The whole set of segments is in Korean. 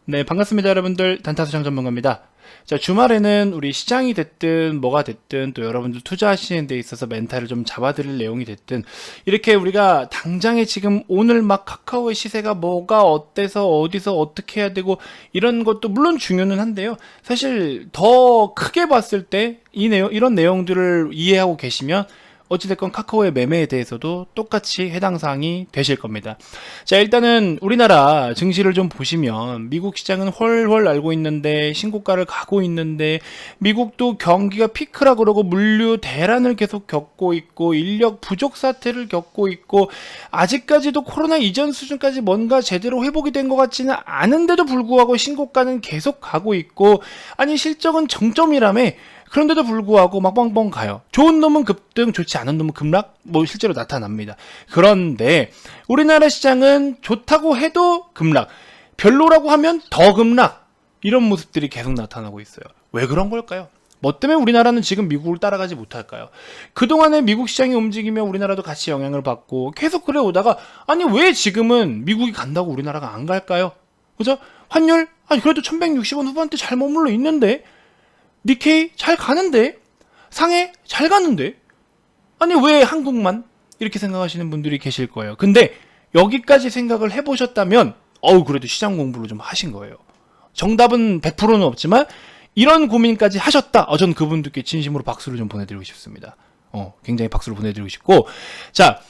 네, 반갑습니다, 여러분들. 단타수장 전문가입니다. 자, 주말에는 우리 시장이 됐든 뭐가 됐든 또 여러분들 투자하시는 데 있어서 멘탈을 좀 잡아드릴 내용이 됐든 이렇게 우리가 당장에 지금 오늘 막 카카오의 시세가 뭐가 어때서 어디서 어떻게 해야 되고 이런 것도 물론 중요는 한데요. 사실 더 크게 봤을 때 이런 내용들을 이해하고 계시면 어찌됐건 카카오의 매매에 대해서도 똑같이 해당 사항이 되실 겁니다. 자, 일단은 우리나라 증시를 좀 보시면 미국 시장은 훨훨 날고 있는데 신고가를 가고 있는데 미국도 경기가 피크라 그러고 물류 대란을 계속 겪고 있고 인력 부족 사태를 겪고 있고 아직까지도 코로나 이전 수준까지 뭔가 제대로 회복이 된 것 같지는 않은데도 불구하고 신고가는 계속 가고 있고 아니 실적은 정점이라며 그런데도 불구하고 막 뻥뻥 가요. 좋은 놈은 급등, 좋지 않은 놈은 급락, 뭐 실제로 나타납니다. 그런데 우리나라 시장은 좋다고 해도 급락, 별로라고 하면 더 급락, 이런 모습들이 계속 나타나고 있어요. 왜 그런 걸까요? 뭐 때문에 우리나라는 지금 미국을 따라가지 못할까요? 그동안에 미국 시장이 움직이면 우리나라도 같이 영향을 받고 계속 그래 오다가 아니 왜 지금은 미국이 간다고 우리나라가 안 갈까요? 그죠? 환율? 아니 그래도 1160원 후반대 잘 머물러 있는데 니케이 잘 가는데? 상해 잘 가는데? 아니 왜 한국만? 이렇게 생각하시는 분들이 계실 거예요. 근데 여기까지 생각을 해보셨다면 그래도 시장 공부를 좀 하신 거예요. 정답은 100%는 없지만 이런 고민까지 하셨다. 전 그분들께 진심으로 박수를 좀 보내드리고 싶습니다. 굉장히 박수를 보내드리고 싶고, 자,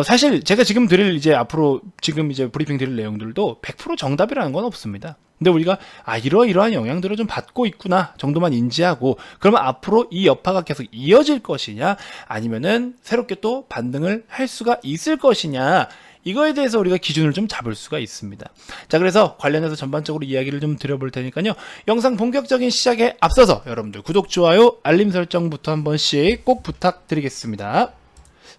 사실 제가 지금 드릴 앞으로 지금 브리핑 드릴 내용들도 100% 정답이라는 건 없습니다. 근데 우리가 이러이러한 영향들을 좀 받고 있구나 정도만 인지하고 그러면 앞으로 이 여파가 계속 이어질 것이냐 아니면은 새롭게 또 반등을 할 수가 있을 것이냐 이거에 대해서 우리가 기준을 좀 잡을 수가 있습니다. 자, 그래서 관련해서 전반적으로 이야기를 좀 드려볼 테니까요. 영상 본격적인 시작에 앞서서 여러분들 구독, 좋아요, 알림 설정부터 한 번씩 꼭 부탁드리겠습니다.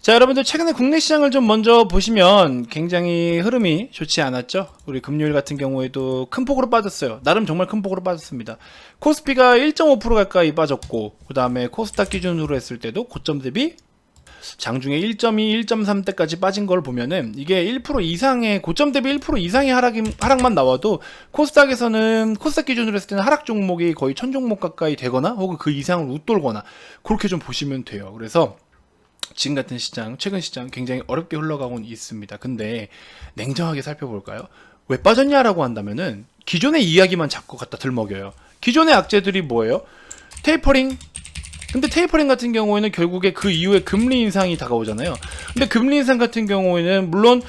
자, 여러분들 최근에 국내 시장을 좀 먼저 보시면 굉장히 흐름이 좋지 않았죠. 우리 금요일 같은 경우에도 큰 폭으로 빠졌어요. 나름 정말 큰 폭으로 빠졌습니다. 코스피가 1.5% 가까이 빠졌고 그 다음에 코스닥 기준으로 했을 때도 고점 대비 장중에 1.2, 1.3대까지 빠진 걸 보면은 이게 1% 이상의 고점 대비 1% 이상의 하락만 나와도 코스닥에서는 코스닥 기준으로 했을 때는 하락 종목이 거의 1000종목 가까이 되거나 혹은 그 이상을 웃돌거나 그렇게 좀 보시면 돼요. 그래서 지금 같은 시장, 최근 시장 굉장히 어렵게 흘러가고 있습니다. 근데 냉정하게 살펴볼까요? 왜 빠졌냐라고 한다면은 기존의 이야기만 자꾸 갖다 들먹여요. 기존의 악재들이 뭐예요? 테이퍼링. 근데 테이퍼링 같은 경우에는 결국에 그 이후에 금리 인상이 다가오잖아요. 근데 금리 인상 같은 경우에는 물론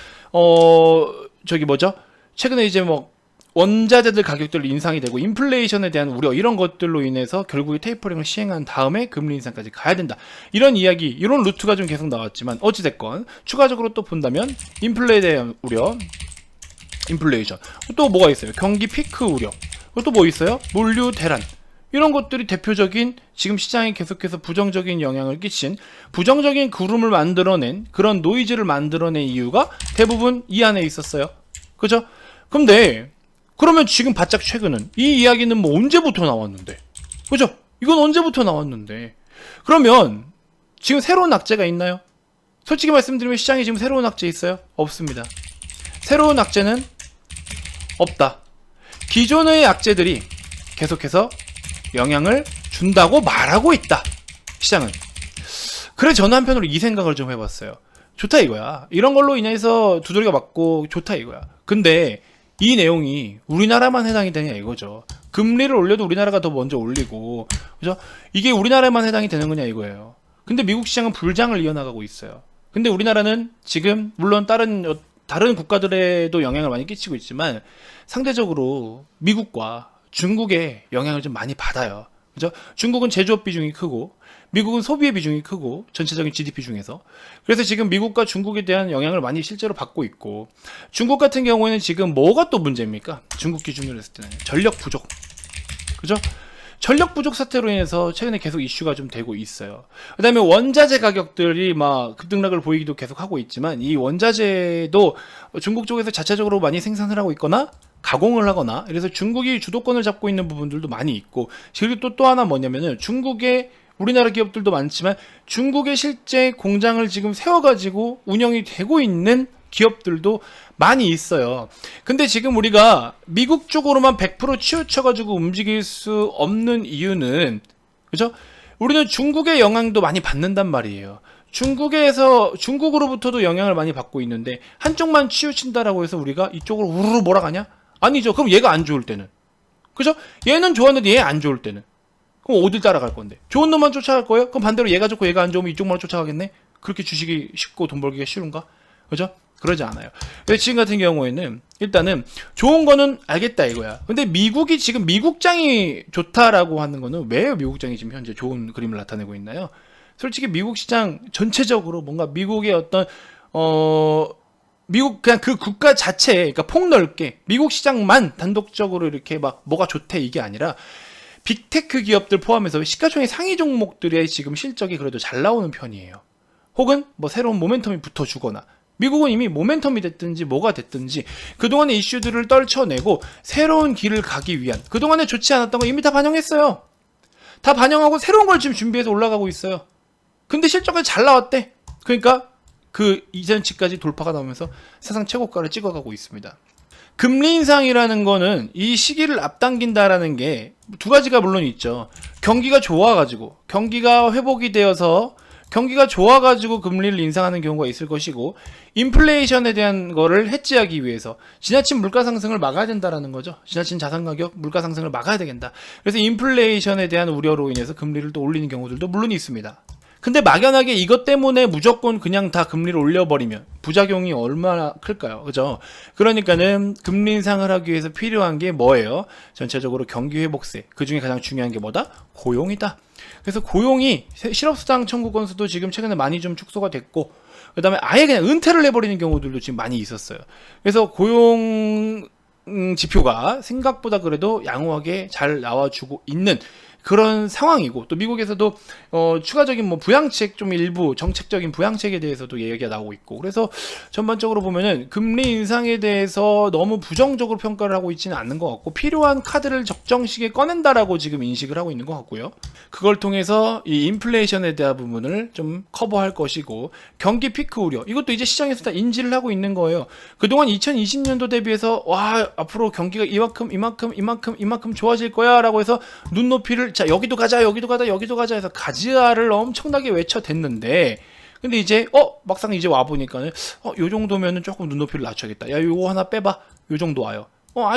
최근에 원자재들 가격들 인상이 되고 인플레이션에 대한 우려 이런 것들로 인해서 결국에 테이퍼링을 시행한 다음에 금리 인상까지 가야 된다. 이런 이야기, 이런 루트가 좀 계속 나왔지만 어찌됐건 추가적으로 또 본다면 인플레에 대한 우려, 인플레이션. 또 뭐가 있어요? 경기 피크 우려. 또 뭐 있어요? 물류 대란. 이런 것들이 대표적인 지금 시장에 계속해서 부정적인 영향을 끼친 부정적인 구름을 만들어낸 그런 노이즈를 만들어낸 이유가 대부분 이 안에 있었어요. 그죠? 근데 그러면 지금 바짝 최근은 이 이야기는 뭐 언제부터 나왔는데? 그죠? 이건 언제부터 나왔는데? 그러면 지금 새로운 악재가 있나요? 솔직히 말씀드리면 시장에 지금 새로운 악재 있어요? 없습니다. 새로운 악재는 없다. 기존의 악재들이 계속해서 영향을 준다고 말하고 있다. 시장은. 그래 저는 한편으로 이 생각을 좀 해봤어요. 좋다 이거야. 이런 걸로 인해서 두드리가 맞고 좋다 이거야. 근데 이 내용이 우리나라만 해당이 되냐 이거죠. 금리를 올려도 우리나라가 더 먼저 올리고 그죠? 이게 우리나라만 해당이 되는 거냐 이거예요. 근데 미국 시장은 불장을 이어나가고 있어요. 근데 우리나라는 지금 물론 다른 국가들에도 영향을 많이 끼치고 있지만 상대적으로 미국과 중국의 영향을 좀 많이 받아요. 그죠? 중국은 제조업 비중이 크고 미국은 소비의 비중이 크고 전체적인 GDP 중에서 그래서 지금 미국과 중국에 대한 영향을 많이 실제로 받고 있고 중국 같은 경우에는 지금 뭐가 또 문제입니까? 중국 기준으로 했을 때는 전력 부족. 그죠? 전력 부족 사태로 인해서 최근에 계속 이슈가 좀 되고 있어요. 그 다음에 원자재 가격들이 막 급등락을 보이기도 계속 하고 있지만 이 원자재도 중국 쪽에서 자체적으로 많이 생산을 하고 있거나 가공을 하거나 그래서 중국이 주도권을 잡고 있는 부분들도 많이 있고 그리고 또 하나 뭐냐면은 중국의 우리나라 기업들도 많지만 중국의 실제 공장을 지금 세워가지고 운영이 되고 있는 기업들도 많이 있어요. 근데 지금 우리가 미국 쪽으로만 100% 치우쳐가지고 움직일 수 없는 이유는, 그죠? 우리는 중국의 영향도 많이 받는단 말이에요. 중국으로부터도 영향을 많이 받고 있는데, 한쪽만 치우친다라고 해서 우리가 이쪽으로 우르르 몰아가냐? 아니죠. 그럼 얘가 안 좋을 때는, 그죠? 얘는 좋았는데 얘 안 좋을 때는, 그럼 어딜 따라갈 건데? 좋은 놈만 쫓아갈 거예요? 그럼 반대로 얘가 좋고 얘가 안 좋으면 이쪽만 쫓아가겠네? 그렇게 주식이 쉽고 돈 벌기가 쉬운가? 그죠? 그러지 않아요. 근데 지금 같은 경우에는 일단은 좋은 거는 알겠다 이거야. 근데 미국이 지금 미국장이 좋다라고 하는 거는 왜 미국장이 지금 현재 좋은 그림을 나타내고 있나요? 솔직히 미국 시장 전체적으로 뭔가 미국의 어떤 미국 그냥 그 국가 자체에, 그러니까 폭넓게 미국 시장만 단독적으로 이렇게 막 뭐가 좋대 이게 아니라 빅테크 기업들 포함해서 시가총액 상위 종목들의 지금 실적이 그래도 잘 나오는 편이에요. 혹은 뭐 새로운 모멘텀이 붙어주거나, 미국은 이미 모멘텀이 됐든지 뭐가 됐든지 그동안의 이슈들을 떨쳐내고 새로운 길을 가기 위한, 그동안에 좋지 않았던 거 이미 다 반영했어요. 다 반영하고 새로운 걸 지금 준비해서 올라가고 있어요. 근데 실적이 잘 나왔대. 그러니까 그 이전치까지 돌파가 나오면서 사상 최고가를 찍어가고 있습니다. 금리 인상이라는 거는 이 시기를 앞당긴다라는 게 두 가지가 물론 있죠. 경기가 좋아가지고, 경기가 회복이 되어서 경기가 좋아가지고 금리를 인상하는 경우가 있을 것이고, 인플레이션에 대한 거를 해지하기 위해서 지나친 물가 상승을 막아야 된다라는 거죠. 지나친 자산 가격, 물가 상승을 막아야 되겠다. 그래서 인플레이션에 대한 우려로 인해서 금리를 또 올리는 경우들도 물론 있습니다. 근데 막연하게 이것 때문에 무조건 그냥 다 금리를 올려버리면 부작용이 얼마나 클까요? 그죠? 그러니까는 금리 인상을 하기 위해서 필요한 게 뭐예요? 전체적으로 경기 회복세. 그 중에 가장 중요한 게 뭐다? 고용이다. 그래서 고용이, 실업수당 청구 건수도 지금 최근에 많이 좀 축소가 됐고, 그 다음에 아예 그냥 은퇴를 해버리는 경우들도 지금 많이 있었어요. 그래서 고용 지표가 생각보다 그래도 양호하게 잘 나와주고 있는 그런 상황이고, 또 미국에서도 추가적인 뭐 부양책, 좀 일부 정책적인 부양책에 대해서도 얘기가 나오고 있고, 그래서 전반적으로 보면은 금리 인상에 대해서 너무 부정적으로 평가를 하고 있지는 않는 것 같고, 필요한 카드를 적정 시기에 꺼낸다라고 지금 인식을 하고 있는 것 같고요. 그걸 통해서 이 인플레이션에 대한 부분을 좀 커버할 것이고, 경기 피크 우려, 이것도 이제 시장에서 다 인지를 하고 있는 거예요. 그동안 2020년도 대비해서 와, 앞으로 경기가 이만큼 좋아질 거야 라고 해서 눈높이를, 자 여기도 가자 해서 가즈아를 엄청나게 외쳐댔는데, 근데 이제 막상 이제 와보니까는 요 정도면은 조금 눈높이를 낮춰야겠다. 야 요거 하나 빼봐. 요 정도 와요.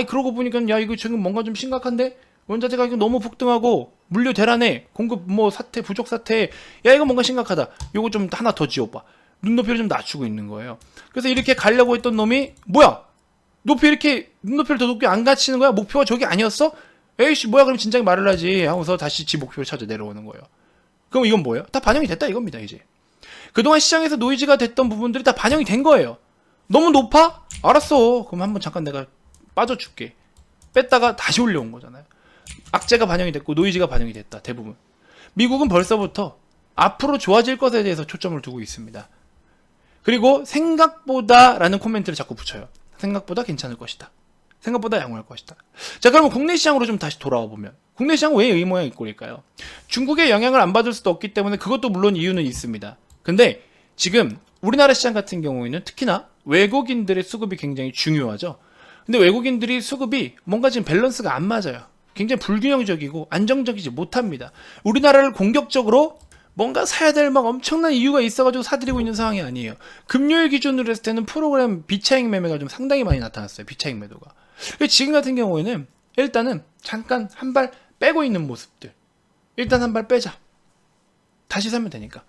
그러고 보니까 야 이거 지금 뭔가 좀 심각한데, 원자재 가격 너무 폭등하고 물류 대란에 공급 뭐 사태, 부족 사태, 야 이거 뭔가 심각하다. 요거 좀 하나 더 지어봐. 눈높이를 좀 낮추고 있는 거예요. 그래서 이렇게 가려고 했던 놈이 뭐야? 눈높이를 더 높게 안 갖추는 거야? 목표가 저기 아니었어? 에이씨 뭐야, 그럼 진작에 말을 하지 하고서 다시 지 목표를 찾아 내려오는 거예요. 그럼 이건 뭐예요? 다 반영이 됐다 이겁니다. 이제 그동안 시장에서 노이즈가 됐던 부분들이 다 반영이 된 거예요. 너무 높아? 알았어. 그럼 한번 잠깐 내가 빠져줄게. 뺐다가 다시 올려온 거잖아요. 악재가 반영이 됐고 노이즈가 반영이 됐다. 대부분 미국은 벌써부터 앞으로 좋아질 것에 대해서 초점을 두고 있습니다. 그리고 생각보다 라는 코멘트를 자꾸 붙여요. 생각보다 괜찮을 것이다. 생각보다 양호할 것이다. 자, 그러면 국내 시장으로 좀 다시 돌아와 보면, 국내 시장은 왜 이 모양 이 꼴일까요? 중국의 영향을 안 받을 수도 없기 때문에 그것도 물론 이유는 있습니다. 근데 지금 우리나라 시장 같은 경우에는 특히나 외국인들의 수급이 굉장히 중요하죠. 근데 외국인들이 수급이 뭔가 지금 밸런스가 안 맞아요. 굉장히 불균형적이고 안정적이지 못합니다. 우리나라를 공격적으로 뭔가 사야 될 막 엄청난 이유가 있어가지고 사들이고 있는 상황이 아니에요. 금요일 기준으로 했을 때는 프로그램 비차익 매매가 좀 상당히 많이 나타났어요. 비차익 매도가. 지금 같은 경우에는 일단은 잠깐 한 발 빼고 있는 모습들. 일단 한 발 빼자. 다시 사면 되니까.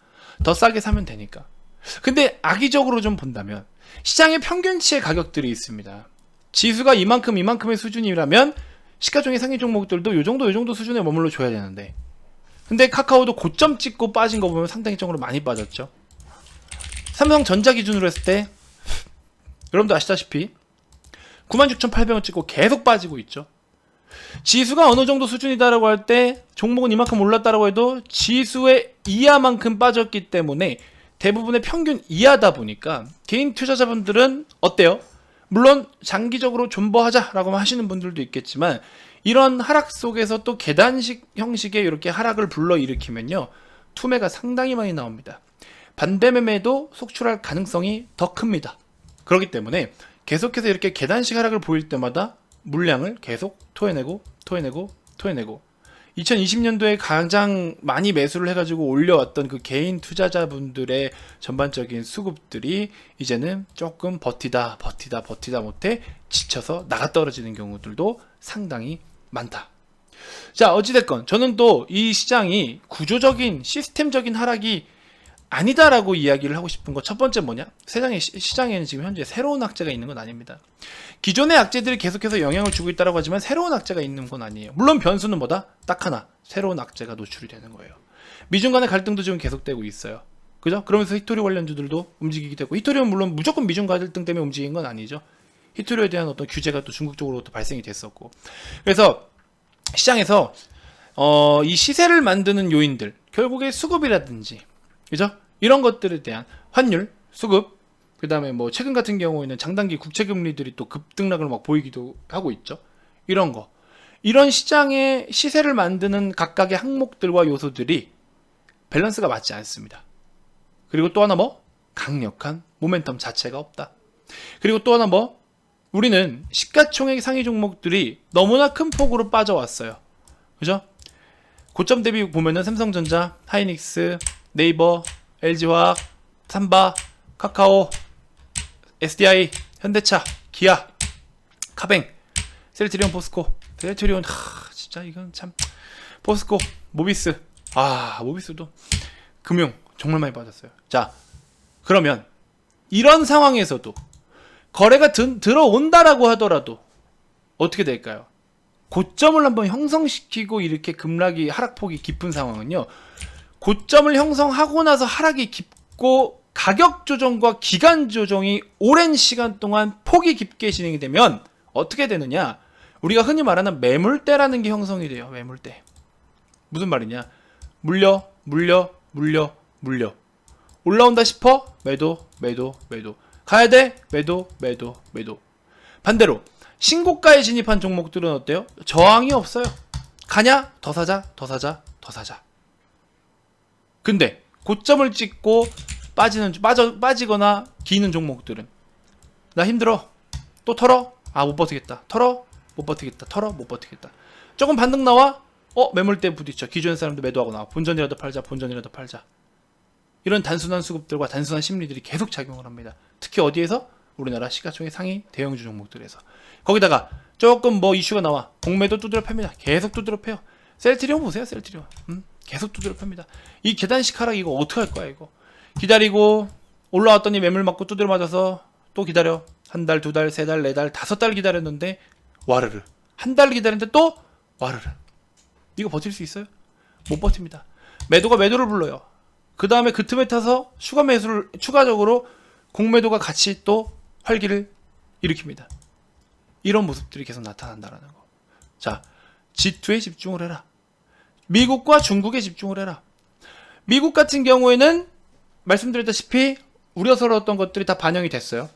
더 싸게 사면 되니까. 근데 악의적으로 좀 본다면 시장의 평균치의 가격들이 있습니다. 지수가 이만큼의 수준이라면 시가총액 상위 종목들도 요 정도 수준에 머물러 줘야 되는데, 근데 카카오도 고점 찍고 빠진 거 보면 상당히 적으로 많이 빠졌죠. 삼성전자 기준으로 했을 때 여러분도 아시다시피 96,800원 찍고 계속 빠지고 있죠. 지수가 어느 정도 수준이다라고 할 때 종목은 이만큼 올랐다라고 해도 지수의 이하만큼 빠졌기 때문에 대부분의 평균 이하다 보니까 개인 투자자분들은 어때요? 물론 장기적으로 존버하자라고 하시는 분들도 있겠지만, 이런 하락 속에서 또 계단식 형식의 이렇게 하락을 불러일으키면요, 투매가 상당히 많이 나옵니다. 반대 매매도 속출할 가능성이 더 큽니다. 그렇기 때문에 계속해서 이렇게 계단식 하락을 보일 때마다 물량을 계속 토해내고 2020년도에 가장 많이 매수를 해가지고 올려왔던 그 개인 투자자분들의 전반적인 수급들이 이제는 조금 버티다 못해 지쳐서 나가 떨어지는 경우들도 상당히 많다. 자, 어찌됐건 저는 또 이 시장이 구조적인 시스템적인 하락이 아니다라고 이야기를 하고 싶은 거, 첫 번째 뭐냐? 시장에는 지금 현재 새로운 악재가 있는 건 아닙니다. 기존의 악재들이 계속해서 영향을 주고 있다고 하지만 새로운 악재가 있는 건 아니에요. 물론 변수는 뭐다? 딱 하나, 새로운 악재가 노출이 되는 거예요. 미중 간의 갈등도 지금 계속되고 있어요. 그죠? 그러면서 히토리 관련주들도 움직이게 되고, 히토리는 물론 무조건 미중 갈등 때문에 움직인 건 아니죠. 히토리에 대한 어떤 규제가 또 중국 쪽으로부터 발생이 됐었고, 그래서 시장에서 이 시세를 만드는 요인들, 결국에 수급이라든지, 그죠? 이런 것들에 대한 환율, 수급, 그 다음에 뭐 최근 같은 경우에는 장단기 국채금리들이 또 급등락을 막 보이기도 하고 있죠. 이런 거, 이런 시장의 시세를 만드는 각각의 항목들과 요소들이 밸런스가 맞지 않습니다. 그리고 또 하나 뭐? 강력한 모멘텀 자체가 없다. 그리고 또 하나 뭐? 우리는 시가총액 상위 종목들이 너무나 큰 폭으로 빠져왔어요. 그죠? 고점 대비 보면은 삼성전자, 하이닉스, 네이버, LG화학, 삼바, 카카오, SDI, 현대차, 기아, 카뱅, 셀트리온, 포스코, 셀트리온, 진짜 이건 참, 포스코, 모비스, 모비스도 금융 정말 많이 빠졌어요. 자, 그러면 이런 상황에서도 거래가 들어온다라고 하더라도 어떻게 될까요? 고점을 한번 형성시키고 이렇게 급락이 하락폭이 깊은 상황은요, 고점을 형성하고 나서 하락이 깊고 가격 조정과 기간 조정이 오랜 시간 동안 폭이 깊게 진행이 되면 어떻게 되느냐, 우리가 흔히 말하는 매물대라는 게 형성이 돼요. 매물대. 무슨 말이냐, 물려 올라온다 싶어 매도 가야 돼 매도. 반대로 신고가에 진입한 종목들은 어때요? 저항이 없어요. 가냐? 더 사자. 근데 고점을 찍고 빠지거나 기는 종목들은 나 힘들어, 또 털어, 못 버티겠다, 못 버티겠다. 조금 반등 나와, 매물대 부딪혀, 기존 사람들 매도하고 나와, 본전이라도 팔자. 이런 단순한 수급들과 단순한 심리들이 계속 작용을 합니다. 특히 어디에서? 우리나라 시가총액 상위 대형주 종목들에서. 거기다가 조금 뭐 이슈가 나와, 공매도 두드려 팹니다. 계속 두드려 패요. 셀트리온 보세요. 계속 두드려 팹니다. 이 계단식 하락 이거 어떻게 할 거야 이거. 기다리고 올라왔더니 매물 맞고 두드려 맞아서 또 기다려. 한 달, 두 달, 세 달, 네 달, 5달 기다렸는데 와르르. 한 달 기다렸는데 또 와르르. 이거 버틸 수 있어요? 못 버팁니다. 매도가 매도를 불러요. 그 다음에 그 틈에 타서 추가 매수를 추가적으로 공매도가 같이 또 활기를 일으킵니다. 이런 모습들이 계속 나타난다라는 거. 자, G2에 집중을 해라. 미국과 중국에 집중을 해라. 미국 같은 경우에는 말씀드렸다시피 우려스러웠던 것들이 다 반영이 됐어요.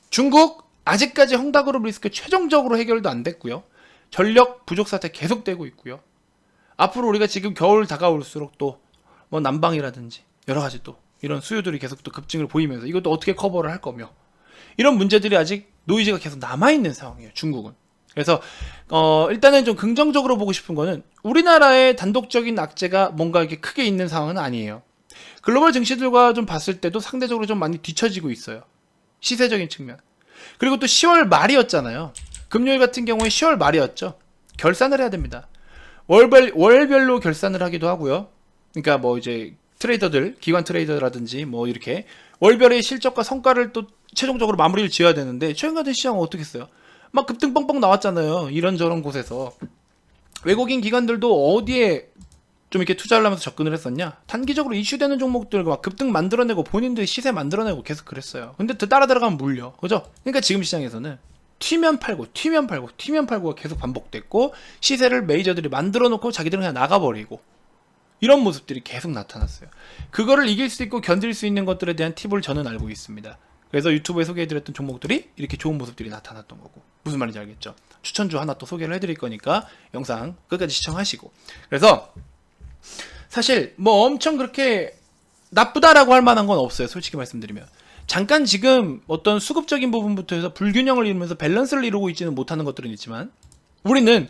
중국 아직까지 헝다그룹 리스크 최종적으로 해결도 안 됐고요. 전력 부족 사태 계속되고 있고요. 앞으로 우리가 지금 겨울 다가올수록 또 뭐 난방이라든지 여러 가지 또 이런 수요들이 계속 또 급증을 보이면서 이것도 어떻게 커버를 할 거며, 이런 문제들이 아직 노이즈가 계속 남아있는 상황이에요, 중국은. 그래서 일단은 좀 긍정적으로 보고 싶은 거는 우리나라의 단독적인 악재가 뭔가 이렇게 크게 있는 상황은 아니에요. 글로벌 증시들과 좀 봤을 때도 상대적으로 좀 많이 뒤처지고 있어요, 시세적인 측면. 그리고 또 10월 말이었잖아요. 금요일 같은 경우에 10월 말이었죠. 결산을 해야 됩니다. 월별로 결산을 하기도 하고요. 그러니까 뭐 이제 트레이더들, 기관 트레이더라든지 뭐 이렇게 월별의 실적과 성과를 또 최종적으로 마무리를 지어야 되는데, 최근 같은 시장은 어떻게 했어요? 막 급등 뻥뻥 나왔잖아요. 이런저런 곳에서. 외국인 기관들도 어디에 좀 이렇게 투자를 하면서 접근을 했었냐? 단기적으로 이슈되는 종목들 막 급등 만들어내고 본인들이 시세 만들어내고 계속 그랬어요. 근데 따라 들어가면 물려. 그죠? 그러니까 지금 시장에서는 튀면 팔고가 계속 반복됐고, 시세를 메이저들이 만들어 놓고 자기들은 그냥 나가버리고, 이런 모습들이 계속 나타났어요. 그거를 이길 수 있고 견딜 수 있는 것들에 대한 팁을 저는 알고 있습니다. 그래서 유튜브에 소개해드렸던 종목들이 이렇게 좋은 모습들이 나타났던 거고, 무슨 말인지 알겠죠? 추천주 하나 또 소개를 해드릴 거니까 영상 끝까지 시청하시고. 그래서 사실 뭐 엄청 그렇게 나쁘다라고 할 만한 건 없어요, 솔직히 말씀드리면. 잠깐 지금 어떤 수급적인 부분부터 해서 불균형을 이루면서 밸런스를 이루고 있지는 못하는 것들은 있지만, 우리는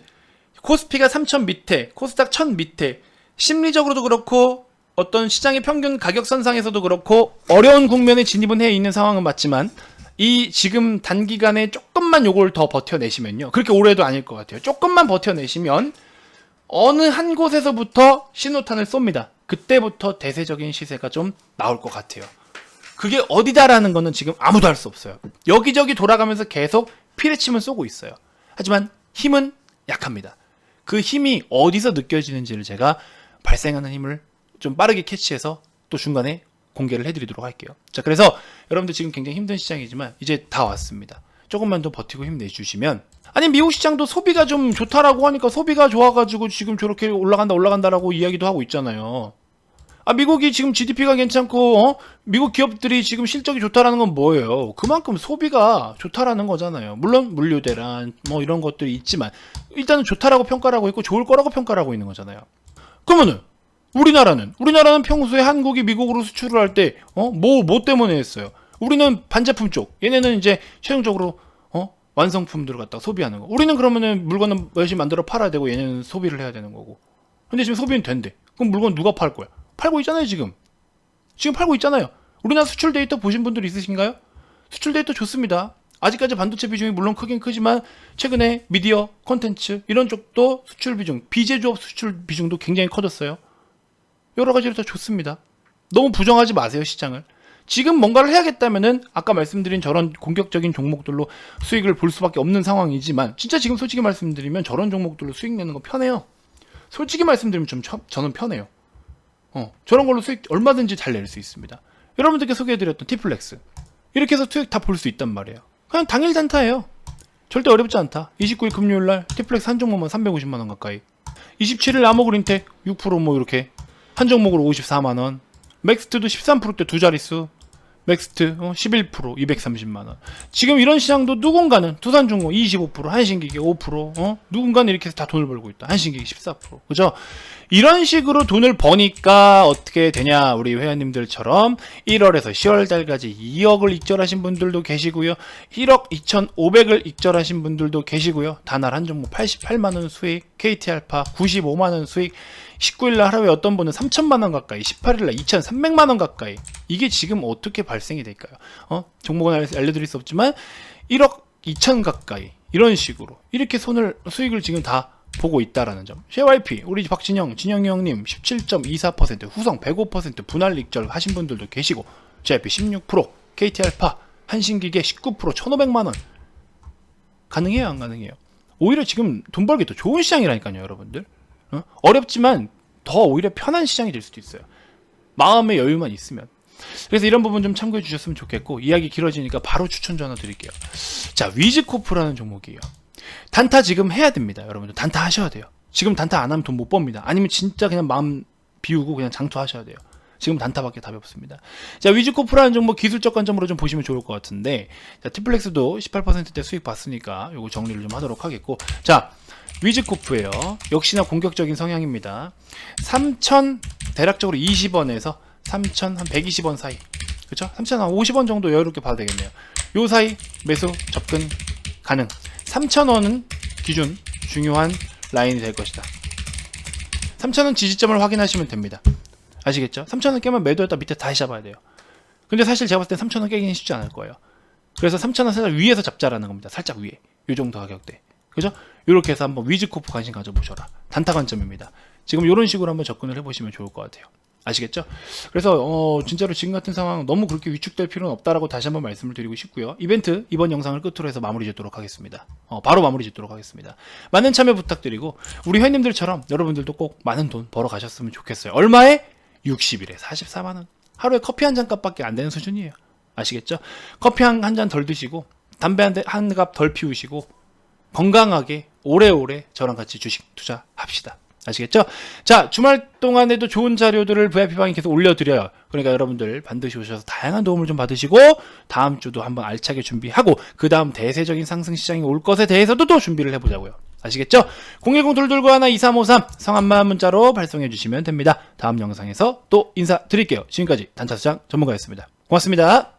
코스피가 3000 밑에, 코스닥 1000 밑에, 심리적으로도 그렇고 어떤 시장의 평균 가격선상에서도 그렇고 어려운 국면에 진입은 해 있는 상황은 맞지만, 이 지금 단기간에 조금만 요걸 더 버텨내시면요, 그렇게 오래도 아닐 것 같아요. 조금만 버텨내시면 어느 한 곳에서부터 신호탄을 쏩니다. 그때부터 대세적인 시세가 좀 나올 것 같아요. 그게 어디다라는 거는 지금 아무도 알 수 없어요. 여기저기 돌아가면서 계속 피레침을 쏘고 있어요. 하지만 힘은 약합니다. 그 힘이 어디서 느껴지는지를 제가 발생하는 힘을 좀 빠르게 캐치해서 또 중간에 공개를 해드리도록 할게요. 자, 그래서 여러분들 지금 굉장히 힘든 시장이지만 이제 다 왔습니다. 조금만 더 버티고 힘내주시면, 아니 미국 시장도 소비가 좀 좋다라고 하니까 소비가 좋아가지고 지금 저렇게 올라간다라고 이야기도 하고 있잖아요. 아, 미국이 지금 GDP가 괜찮고 미국 기업들이 지금 실적이 좋다라는 건 뭐예요? 그만큼 소비가 좋다라는 거잖아요. 물론 물류 대란 뭐 이런 것들이 있지만 일단은 좋다라고 평가를 하고 있고 좋을 거라고 평가를 하고 있는 거잖아요. 그러면은 우리나라는 평소에 한국이 미국으로 수출을 할 때 뭐 때문에 했어요? 우리는 반제품 쪽, 얘네는 이제 최종적으로 완성품들을 갖다가 소비하는 거. 우리는 그러면은 물건을 열심히 만들어 팔아야 되고 얘네는 소비를 해야 되는 거고. 근데 지금 소비는 된대. 그럼 물건 누가 팔 거야? 팔고 있잖아요, 지금 팔고 있잖아요. 우리나라 수출 데이터 보신 분들 있으신가요? 수출 데이터 좋습니다. 아직까지 반도체 비중이 물론 크긴 크지만 최근에 미디어, 콘텐츠 이런 쪽도 수출 비중, 비제조업 수출 비중도 굉장히 커졌어요. 여러 가지로 다 좋습니다. 너무 부정하지 마세요, 시장을. 지금 뭔가를 해야겠다면은 아까 말씀드린 저런 공격적인 종목들로 수익을 볼 수밖에 없는 상황이지만, 진짜 지금 솔직히 말씀드리면 저런 종목들로 수익 내는 거 편해요. 솔직히 말씀드리면 저는 편해요. 저런 걸로 수익 얼마든지 잘 낼 수 있습니다. 여러분들께 소개해드렸던 티플렉스, 이렇게 해서 수익 다 볼 수 있단 말이에요. 그냥 당일 단타예요. 절대 어렵지 않다. 29일 금요일날 티플렉스 한 종목만 350만원 가까이, 27일 아모그린텍 6% 뭐 이렇게 한 종목으로 54만원, 맥스트도 13%대 두 자릿수, 맥스트 11% 230만원. 지금 이런 시장도 누군가는 두산중공 25%, 한신기계 5%, 누군가는 이렇게 해서 다 돈을 벌고 있다. 한신기계 14%. 그죠? 이런 식으로 돈을 버니까 어떻게 되냐, 우리 회원님들처럼 1월에서 10월 달까지 2억을 익절하신 분들도 계시고요, 1억 2,500을 익절하신 분들도 계시고요, 단알 한 종목 88만원 수익, KT알파 95만원 수익, 19일날 하루에 어떤 분은 3천만원 가까이, 18일날 2,300만원 가까이. 이게 지금 어떻게 발생이 될까요? 종목은 알려드릴 수 없지만 1억 2천 가까이, 이런 식으로 이렇게 수익을 지금 다 보고 있다라는 점. JYP 우리 진영이 형님 17.24%, 후성 105%, 분할 익절 하신 분들도 계시고, JYP 16%, KT알파, 한신기계 19%, 1,500만원. 가능해요, 안 가능해요? 오히려 지금 돈 벌기 더 좋은 시장이라니까요, 여러분들. 어렵지만 더 오히려 편한 시장이 될 수도 있어요, 마음의 여유만 있으면. 그래서 이런 부분 좀 참고해 주셨으면 좋겠고, 이야기 길어지니까 바로 추천 전화 드릴게요. 자, 위즈코프라는 종목이에요. 단타 지금 해야 됩니다, 여러분들. 단타 하셔야 돼요. 지금 단타 안 하면 돈 못 법니다. 아니면 진짜 그냥 마음 비우고 그냥 장투하셔야 돼요. 지금 단타밖에 답이 없습니다. 자, 위즈코프라는 종목 기술적 관점으로 좀 보시면 좋을 것 같은데, 자, 티플렉스도 18%대 수익 봤으니까 요거 정리를 좀 하도록 하겠고, 자, 위즈코프예요. 역시나 공격적인 성향입니다. 3,000 대략적으로 20원에서 3,000 한 120원 사이, 그렇죠? 3,000 한 50원 정도 여유롭게 봐도 되겠네요. 요 사이 매수 접근 가능. 3,000원은 기준 중요한 라인이 될 것이다. 3,000원 지지점을 확인하시면 됩니다. 아시겠죠? 3,000원 깨면 매도했다 밑에 다시 잡아야 돼요. 근데 사실 제가 봤을 때 3,000원 깨기는 쉽지 않을 거예요. 그래서 3,000원 살짝 위에서 잡자라는 겁니다. 살짝 위에. 요 정도 가격대. 그죠? 요렇게 해서 한번 위즈코프 관심 가져보셔라. 단타 관점입니다. 지금 요런 식으로 한번 접근을 해보시면 좋을 것 같아요. 아시겠죠? 그래서 진짜로 지금 같은 상황 너무 그렇게 위축될 필요는 없다라고 다시 한번 말씀을 드리고 싶고요. 이벤트 이번 영상을 끝으로 해서 마무리 짓도록 하겠습니다. 바로 마무리 짓도록 하겠습니다. 많은 참여 부탁드리고, 우리 회원님들처럼 여러분들도 꼭 많은 돈 벌어 가셨으면 좋겠어요. 얼마에? 60일에 44만원. 하루에 커피 한 잔 값밖에 안 되는 수준이에요. 아시겠죠? 커피 한 잔 덜 드시고, 담배 한 갑 덜 피우시고, 건강하게 오래오래 저랑 같이 주식 투자합시다. 아시겠죠? 자, 주말 동안에도 좋은 자료들을 VIP방에 계속 올려드려요. 그러니까 여러분들 반드시 오셔서 다양한 도움을 좀 받으시고, 다음 주도 한번 알차게 준비하고, 그 다음 대세적인 상승 시장이 올 것에 대해서도 또 준비를 해보자고요. 아시겠죠? 010-222-2353 성함만 문자로 발송해 주시면 됩니다. 다음 영상에서 또 인사드릴게요. 지금까지 단타수장 전문가였습니다. 고맙습니다.